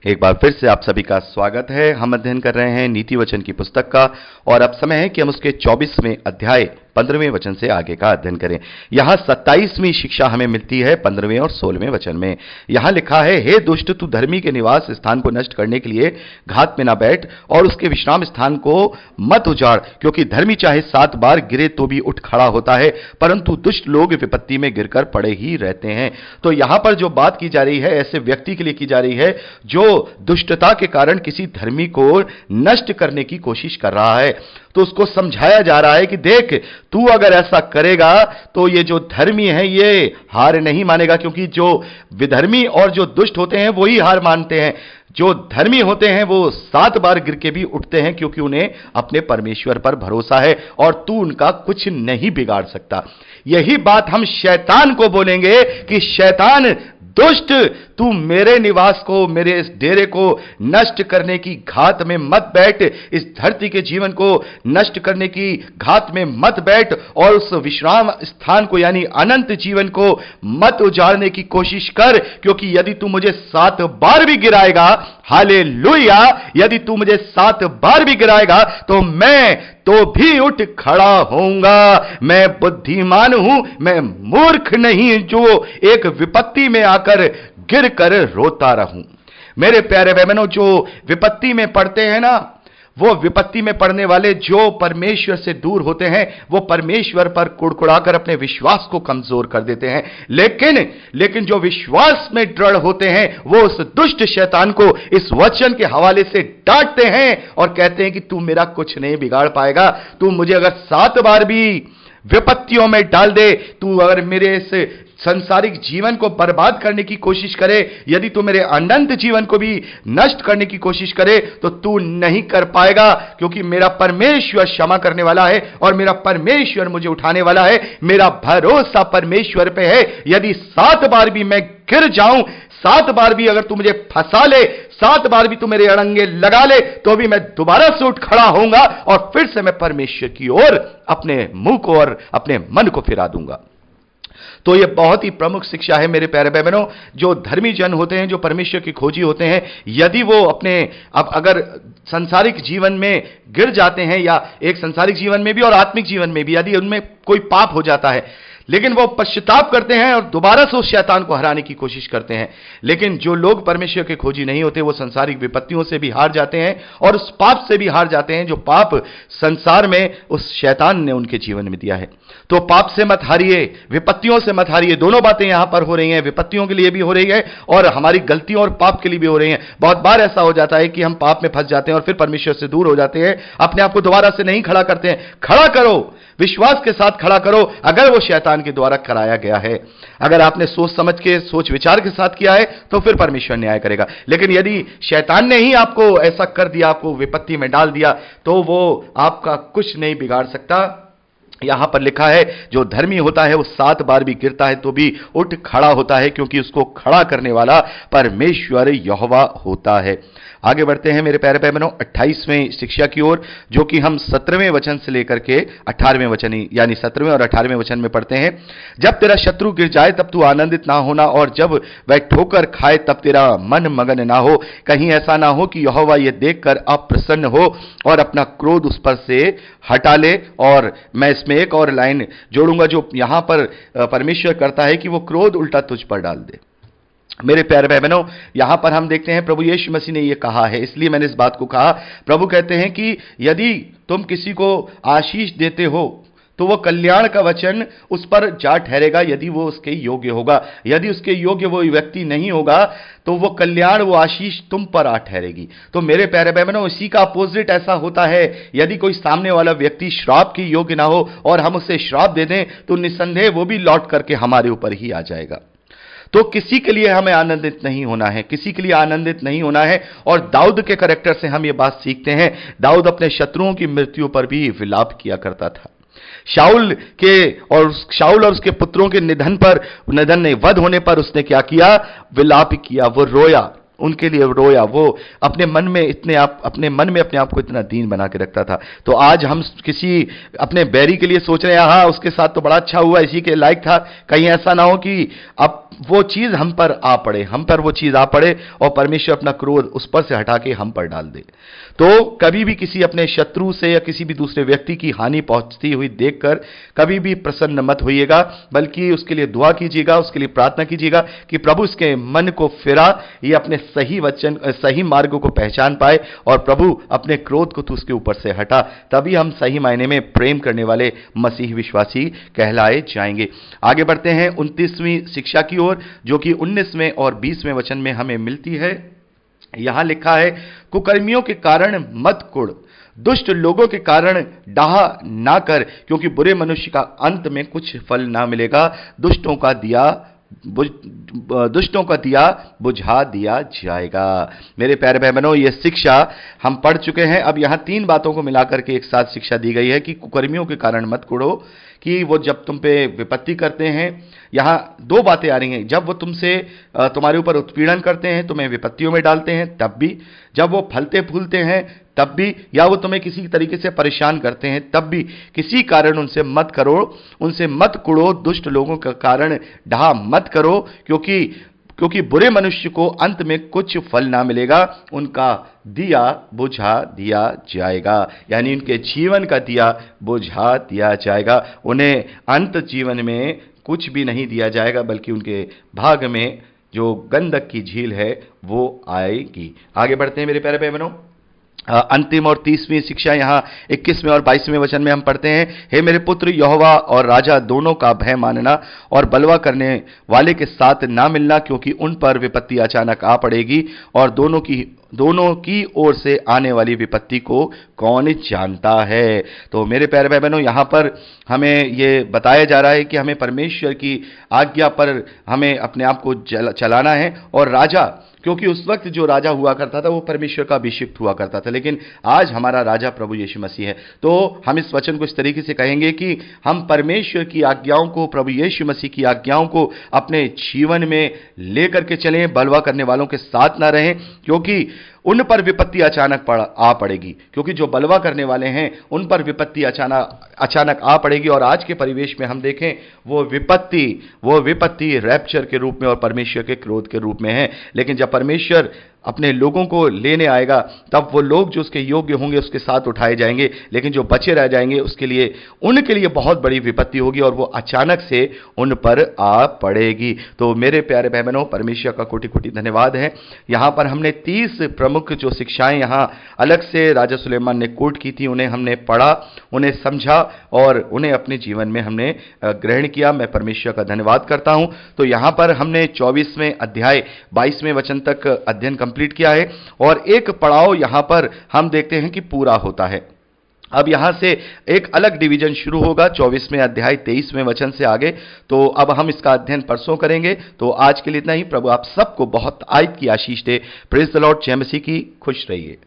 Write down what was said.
एक बार फिर से आप सभी का स्वागत है। हम अध्ययन कर रहे हैं नीति वचन की पुस्तक का और अब समय है कि हम उसके 24वें अध्याय 15वें वचन से आगे का अध्ययन करें। यहां 27वीं शिक्षा हमें मिलती है 15वें और 16वें वचन में। यहां लिखा है, हे दुष्ट, तू धर्मी के निवास स्थान को नष्ट करने के लिए घात में ना बैठ और उसके विश्राम स्थान को मत उजाड़, क्योंकि धर्मी चाहे 7 बार गिरे तो भी उठ खड़ा होता है, परंतु दुष्ट लोग विपत्ति में गिरकर पड़े ही रहते हैं। तो यहां पर जो बात की जा रही है ऐसे व्यक्ति के लिए की जा रही है जो दुष्टता के कारण किसी धर्मी को नष्ट करने की कोशिश कर रहा है। तो उसको समझाया जा रहा है कि देख, तू अगर ऐसा करेगा तो ये जो धर्मी है ये हार नहीं मानेगा, क्योंकि जो विधर्मी और जो दुष्ट होते हैं वही हार मानते हैं। जो धर्मी होते हैं वो 7 बार गिर के भी उठते हैं, क्योंकि उन्हें अपने परमेश्वर पर भरोसा है और तू उनका कुछ नहीं बिगाड़ सकता। यही बात हम शैतान को बोलेंगे कि शैतान दुष्ट, तू मेरे निवास को, मेरे इस डेरे को नष्ट करने की घात में मत बैठ, इस धरती के जीवन को नष्ट करने की घात में मत बैठ और उस विश्राम स्थान को यानी अनंत जीवन को मत उजाड़ने की कोशिश कर, क्योंकि यदि तू मुझे 7 बार भी गिराएगा, हालेलुया, यदि तू मुझे 7 बार भी गिराएगा तो मैं तो भी उठ खड़ा होऊंगा। मैं बुद्धिमान हूं, मैं मूर्ख नहीं जो एक विपत्ति में आकर गिर कर रोता रहूं। मेरे प्यारे बहनों, जो विपत्ति में पड़ते हैं ना, वो विपत्ति में पड़ने वाले जो परमेश्वर से दूर होते हैं वो परमेश्वर पर कुड़कुड़ाकर अपने विश्वास को कमजोर कर देते हैं। लेकिन जो विश्वास में दृढ़ होते हैं वो उस दुष्ट शैतान को इस वचन के हवाले से डांटते हैं और कहते हैं कि तू मेरा कुछ नहीं बिगाड़ पाएगा। तू मुझे अगर 7 बार भी विपत्तियों में डाल दे, तू अगर मेरे इस संसारिक जीवन को बर्बाद करने की कोशिश करे, यदि तू मेरे अनंत जीवन को भी नष्ट करने की कोशिश करे तो तू नहीं कर पाएगा, क्योंकि मेरा परमेश्वर क्षमा करने वाला है और मेरा परमेश्वर मुझे उठाने वाला है। मेरा भरोसा परमेश्वर पे है। यदि 7 बार भी मैं गिर जाऊं, 7 बार भी अगर तू मुझे फंसा ले, 7 बार भी तू मेरे अड़ंगे लगा ले, तो भी मैं दोबारा से उठ खड़ा होऊंगा और फिर से मैं परमेश्वर की ओर अपने मुंह को और अपने मन को फिरा दूंगा। तो यह बहुत ही प्रमुख शिक्षा है मेरे प्यारे बहनों। जो धर्मी जन होते हैं, जो परमेश्वर की खोजी होते हैं, यदि वो अपने अब अगर संसारिक जीवन में गिर जाते हैं या एक संसारिक जीवन में भी और आत्मिक जीवन में भी यदि उनमें कोई पाप हो जाता है, लेकिन वो पश्चाताप करते हैं और दोबारा से उस शैतान को हराने की कोशिश करते हैं। लेकिन जो लोग परमेश्वर के खोजी नहीं होते वो संसारिक विपत्तियों से भी हार जाते हैं और उस पाप से भी हार जाते हैं जो पाप संसार में उस शैतान ने उनके जीवन में दिया है। तो पाप से मत हारिए, विपत्तियों से मत हारिए। दोनों बातें यहां पर हो रही हैं, विपत्तियों के लिए भी हो रही है और हमारी गलतियों और पाप के लिए भी हो रही हैं। बहुत बार ऐसा हो जाता है कि हम पाप में फंस जाते हैं और फिर परमेश्वर से दूर हो जाते हैं, अपने आप को दोबारा से नहीं खड़ा करते हैं। खड़ा करो, विश्वास के साथ खड़ा करो। अगर वो शैतान के द्वारा कराया गया है, अगर आपने सोच समझ के, सोच विचार के साथ किया है, तो फिर परमेश्वर न्याय करेगा। लेकिन यदि शैतान ने ही आपको ऐसा कर दिया, आपको विपत्ति में डाल दिया, तो वो आपका कुछ नहीं बिगाड़ सकता। यहां पर लिखा है, जो धर्मी होता है वो 7 बार भी गिरता है तो भी उठ खड़ा होता है, क्योंकि उसको खड़ा करने वाला परमेश्वर यहोवा होता है। आगे बढ़ते हैं मेरे प्यारे बहनों 28वें शिक्षा की ओर, जो कि हम 17वें वचन से लेकर के 18वें वचन यानी 17वें और 18वें वचन में पढ़ते हैं। जब तेरा शत्रु गिर जाए तब तू आनंदित ना होना, और जब वह ठोकर खाए तब तेरा मन मगन ना हो। कहीं ऐसा ना हो कि यहोवा यह देखकर अप्रसन्न हो और अपना क्रोध उस पर से हटा ले। और मैं इसमें एक और लाइन जोड़ूंगा जो यहां पर परमेश्वर करता है कि वो क्रोध उल्टा तुझ पर डाल दे। मेरे प्यारे बहनों, यहां पर हम देखते हैं प्रभु यीशु मसीह ने यह कहा है, इसलिए मैंने इस बात को कहा। प्रभु कहते हैं कि यदि तुम किसी को आशीष देते हो तो वो कल्याण का वचन उस पर जा ठहरेगा यदि वो उसके योग्य होगा। यदि उसके योग्य वो व्यक्ति नहीं होगा तो वो कल्याण, वो आशीष तुम पर आ ठहरेगी। तो मेरे प्यारे बहनों, इसी का अपोजिट ऐसा होता है। यदि कोई सामने वाला व्यक्ति श्राप के योग्य ना हो और हम उसे श्राप दे दें तो निस्संदेह वो भी लौट करके हमारे ऊपर ही आ जाएगा। तो किसी के लिए हमें आनंदित नहीं होना है, किसी के लिए आनंदित नहीं होना है। और दाऊद के कैरेक्टर से हम ये बात सीखते हैं। दाऊद अपने शत्रुओं की मृत्यु पर भी विलाप किया करता था। शाऊल और उसके पुत्रों के निधन ने वध होने पर उसने क्या किया? विलाप किया, वो रोया। उनके लिए रोया, वो अपने मन में अपने आप को इतना दीन बना के रखता था। तो आज हम किसी अपने बैरी के लिए सोच रहे हैं, हाँ उसके साथ तो बड़ा अच्छा हुआ, इसी के लायक था, कहीं ऐसा ना हो कि अब वो चीज हम पर आ पड़े, हम पर वो चीज आ पड़े और परमेश्वर अपना क्रोध उस पर से हटा के हम पर डाल दे। तो कभी भी किसी अपने शत्रु से या किसी भी दूसरे व्यक्ति की हानि पहुंचती हुई देखकर कभी भी प्रसन्न मत होइएगा, बल्कि उसके लिए दुआ कीजिएगा, उसके लिए प्रार्थना कीजिएगा कि प्रभु इसके मन को फिरा, ये अपने सही मार्ग को पहचान पाए और प्रभु अपने क्रोध को तो उसके ऊपर से हटा, तभी हम सही मायने में प्रेम करने वाले मसीह विश्वासी कहलाए जाएंगे। आगे बढ़ते हैं 29वीं शिक्षा की ओर, जो कि 19वें और 20वें वचन में हमें मिलती है। यहां लिखा है, कुकर्मियों के कारण मत कुढ़, दुष्ट लोगों के कारण डाह ना कर, क्योंकि बुरे मनुष्य का अंत में कुछ फल ना मिलेगा। दुष्टों का दिया बुझा दिया जाएगा। मेरे प्यारे भाई बहनों, यह शिक्षा हम पढ़ चुके हैं। अब यहां 3 बातों को मिलाकर के एक साथ शिक्षा दी गई है कि कुकर्मियों के कारण मत कुढ़ो, कि वो जब तुम पे विपत्ति करते हैं, यहां 2 बातें आ रही हैं, जब वो तुम्हारे ऊपर उत्पीड़न करते हैं, तुम्हें विपत्तियों में डालते हैं तब भी, जब वो फलते फूलते हैं तब भी, या वो तुम्हें किसी तरीके से परेशान करते हैं तब भी, किसी कारण उनसे मत कुड़ो, दुष्ट लोगों का कारण डाह मत करो, क्योंकि बुरे मनुष्य को अंत में कुछ फल ना मिलेगा, उनका दिया बुझा दिया जाएगा, यानी उनके जीवन का दिया बुझा दिया जाएगा। उन्हें अंत जीवन में कुछ भी नहीं दिया जाएगा, बल्कि उनके भाग में जो गंधक की झील है वो आएगी। आगे बढ़ते हैं मेरे प्यारे भाई बहनों। अंतिम और 30वीं शिक्षा यहां 21वें और 22वें वचन में हम पढ़ते हैं, हे मेरे पुत्र, यहोवा और राजा दोनों का भय मानना और बलवा करने वाले के साथ ना मिलना, क्योंकि उन पर विपत्ति अचानक आ पड़ेगी और दोनों की ओर से आने वाली विपत्ति को कौन जानता है। तो मेरे प्यारे भाई बहनों, यहां पर हमें यह बताया जा रहा है कि हमें परमेश्वर की आज्ञा पर हमें अपने आप को चलाना है। और राजा, क्योंकि उस वक्त जो राजा हुआ करता था वो परमेश्वर का अभिषिक्त हुआ करता था, लेकिन आज हमारा राजा प्रभु यीशु मसीह है। तो हम इस वचन को इस तरीके से कहेंगे कि हम परमेश्वर की आज्ञाओं को, प्रभु यीशु मसीह की आज्ञाओं को अपने जीवन में लेकर के चलें, बलवा करने वालों के साथ ना रहें, क्योंकि उन पर विपत्ति अचानक आ पड़ेगी। क्योंकि जो बलवा करने वाले हैं उन पर विपत्ति अचानक आ पड़ेगी। और आज के परिवेश में हम देखें, वो विपत्ति रैप्चर के रूप में और परमेश्वर के क्रोध के रूप में है। लेकिन जब परमेश्वर अपने लोगों को लेने आएगा, तब वो लोग जो उसके योग्य होंगे उसके साथ उठाए जाएंगे, लेकिन जो बचे रह जाएंगे उनके लिए बहुत बड़ी विपत्ति होगी और वो अचानक से उन पर आ पड़ेगी। तो मेरे प्यारे भाई बहनों, परमेश्वर का कोटि कोटि धन्यवाद है। यहां पर हमने 30 प्रमुख जो शिक्षाएं यहां अलग से राजा सुलेमान ने कोट की थी, उन्हें हमने पढ़ा, उन्हें समझा और उन्हें अपने जीवन में हमने ग्रहण किया। मैं परमेश्वर का धन्यवाद करता हूं। तो यहां पर हमने 24वें अध्याय 22वें वचन तक अध्ययन कंप्लीट किया है और एक पड़ाव यहां पर हम देखते हैं कि पूरा होता है। अब यहां से एक अलग डिवीजन शुरू होगा 24वें अध्याय 23वें वचन से आगे। तो अब हम इसका अध्ययन परसों करेंगे। तो आज के लिए इतना ही। प्रभु आप सबको बहुत आयत की आशीष दे। Praise the lord. जय मसीह की। खुश रहिए।